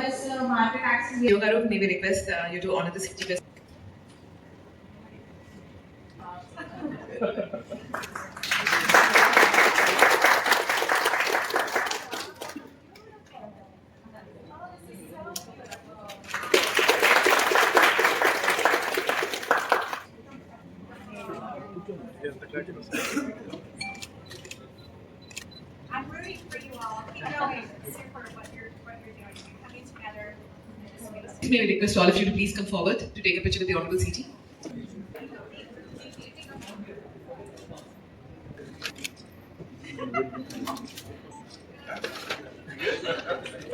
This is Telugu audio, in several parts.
US market access. Yogaru, may we request you to honor the 60%. I'm rooting for you all. Keep going. Super what you're doing. You're coming together in this space. May we request all of you to please come forward to take a picture with the Honorable CT.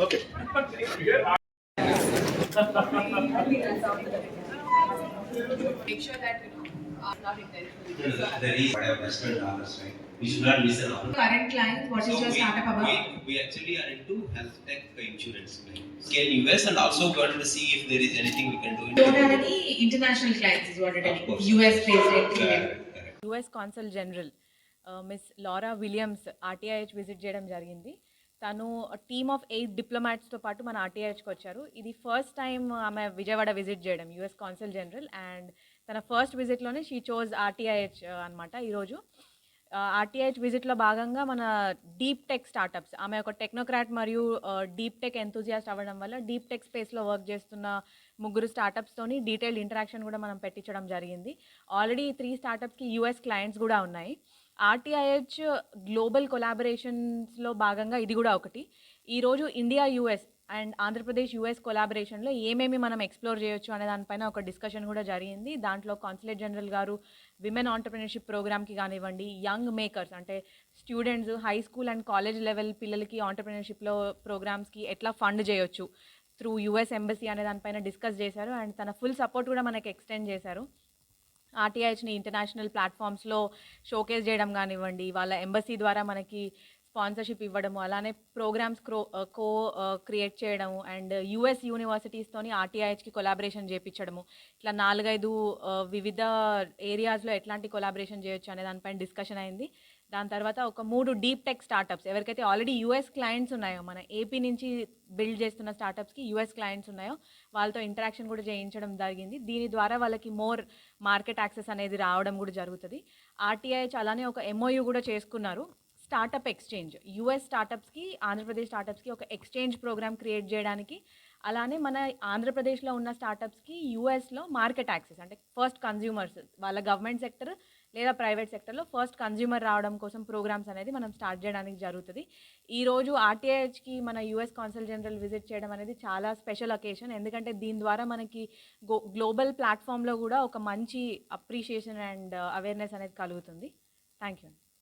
Okay. Make sure that not intentionally. There is whatever Western dollars, right? We should not miss an opportunity. Current client, what is your startup about? We actually are into health tech insurance. Scale US and also going to see if there is anything we can do. Don't have any international clients, is what it is. US based. US consul general Miss Laura Williams RTIH visit చేయడం జరిగింది. తను టీమ్ ఆఫ్ 8 డిప్లొమాట్స్తో పాటు మన ఆర్టీఐహెచ్కి వచ్చారు. ఇది ఫస్ట్ టైం ఆమె విజయవాడ విజిట్ చేయడం యుఎస్ కాన్సల్ జనరల్. అండ్ తన ఫస్ట్ విజిట్లోనే షీ చోజ్ ఆర్టీఐహెచ్ అనమాట. ఈరోజు ఆర్టీఐహెచ్ విజిట్లో భాగంగా మన డీప్ టెక్ స్టార్టప్స్, ఆమె ఒక టెక్నోక్రాట్ మరియు డీప్ టెక్ ఎంతూజియాస్ట్ అవ్వడం వల్ల డీప్ టెక్ స్పేస్లో వర్క్ చేస్తున్న 3 స్టార్టప్స్తోని డీటెయిల్డ్ ఇంటరాక్షన్ కూడా మనం పెట్టించడం జరిగింది. ఆల్రెడీ 3 స్టార్టప్స్కి యూఎస్ క్లయింట్స్ కూడా ఉన్నాయి. ఆర్టీఐహెచ్ గ్లోబల్ కొలాబరేషన్స్లో భాగంగా ఇది కూడా ఒకటి. ఈరోజు India US and Andhra Pradesh US కొలాబరేషన్లో ఏమేమి మనం ఎక్స్ప్లోర్ చేయొచ్చు అనే దానిపైన ఒక డిస్కషన్ కూడా జరిగింది. దాంట్లో కాన్సులేట్ జనరల్ గారు విమెన్ ఆంటర్ప్రినర్షిప్ ప్రోగ్రామ్కి కానివ్వండి, యంగ్ మేకర్స్ అంటే students high school and college level పిల్లలకి ఆంటర్ప్రినర్షిప్లో ప్రోగ్రామ్స్కి ఎట్లా ఫండ్ చేయొచ్చు త్రూ యూఎస్ ఎంబసీ అనే దానిపైన డిస్కస్ చేశారు. అండ్ తన ఫుల్ సపోర్ట్ కూడా మనకి ఎక్స్టెండ్ చేశారు. ఆర్టీఐహెచ్ని ఇంటర్నేషనల్ ప్లాట్ఫామ్స్లో షోకేస్ చేయడం కానివ్వండి, వాళ్ళ ఎంబసీ ద్వారా మనకి స్పాన్సర్షిప్ ఇవ్వడము, అలానే ప్రోగ్రామ్స్ క్రియేట్ చేయడము అండ్ యూఎస్ యూనివర్సిటీస్తోని ఆర్టీఐహెచ్కి కొలాబరేషన్ చేయించడము, ఇట్లా 4-5 వివిధ ఏరియాస్లో ఎట్లాంటి కొలాబరేషన్ చేయొచ్చు అనే దానిపైన డిస్కషన్ అయింది. దాని తర్వాత ఒక 3 డీప్ టెక్ స్టార్టప్స్ ఎవరికైతే ఆల్రెడీ యూఎస్ క్లయింట్స్ ఉన్నాయో, మన ఏపీ నుంచి బిల్డ్ చేస్తున్న స్టార్టప్స్కి యూఎస్ క్లయింట్స్ ఉన్నాయో వాళ్ళతో ఇంటరాక్షన్ కూడా చేయించడం జరిగింది. దీని ద్వారా వాళ్ళకి మోర్ మార్కెట్ యాక్సెస్ అనేది రావడం కూడా జరుగుతుంది. ఆర్టీఐహెచ్ అలానే ఒక ఎంఓయూ కూడా చేసుకున్నారు. స్టార్టప్ ఎక్స్చేంజ్, యూఎస్ స్టార్టప్స్కి ఆంధ్రప్రదేశ్ స్టార్టప్స్కి ఒక ఎక్స్చేంజ్ ప్రోగ్రామ్ క్రియేట్ చేయడానికి, అలానే మన ఆంధ్రప్రదేశ్లో ఉన్న స్టార్టప్స్కి యూఎస్లో మార్కెట్ యాక్సెస్ అంటే ఫస్ట్ కన్జ్యూమర్స్ వాళ్ళ గవర్నమెంట్ సెక్టర్ లేదా ప్రైవేట్ సెక్టర్లో ఫస్ట్ కన్జ్యూమర్ రావడం కోసం ప్రోగ్రామ్స్ అనేది మనం స్టార్ట్ చేయడానికి జరుగుతుంది. ఈరోజు ఆర్టీఐహెచ్కి మన యూఎస్ కాన్సల్ జనరల్ విజిట్ చేయడం అనేది చాలా స్పెషల్ అకేషన్. ఎందుకంటే దీని ద్వారా మనకి గ్లోబల్ ప్లాట్ఫామ్లో కూడా ఒక మంచి అప్రిషియేషన్ అండ్ అవేర్నెస్ అనేది కలుగుతుంది. Thank you.